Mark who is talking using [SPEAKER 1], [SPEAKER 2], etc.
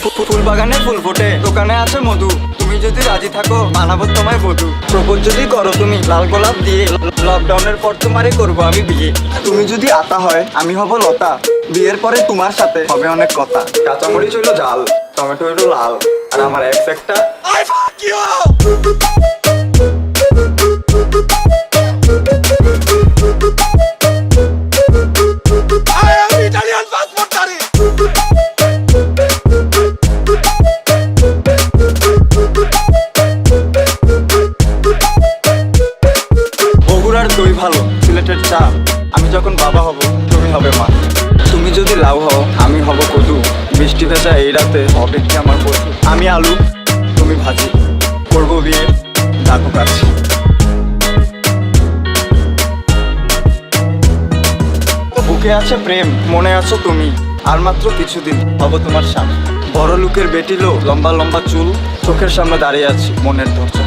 [SPEAKER 1] ফুল বাগানে ফুল ফোটে, দোকানে আছে মধু। তুমি যদি রাজি থাকো বানাবো তোমায় বধূ। প্রপোজ যদি করো তুমি লাল গোলাপ দিয়ে, লকডাউনের পর তোমারে করবো আমি বিয়ে। তুমি যদি আতা হয় আমি হব লতা, বিয়ের পরে তোমার সাথে হবে অনেক কথা। কাঁচামরিচ হইলো ঝাল, টমেটো হইলো লাল, আর আমার এক্স একটা বগুড়ার দই ভালো, সিলেটের চা। আমি যখন বাবা হব তুমি হবে মা। তুমি যদি লাউ হও আমি হব কদু, বৃষ্টি ভেজা এই রাতে হবে কি আমার বধূ। আমি আলু তুমি ভাজি, করবো বিয়ে ডাকো কাছে। বুকে আছে প্রেম, মনে আছো তুমি, আর মাত্র কিছুদিন হব তোমার স্বামী। বড় লোকের বেটিলো, লম্বা লম্বা চুল, চোখের সামনে দাঁড়িয়ে আছি মনের দরজা।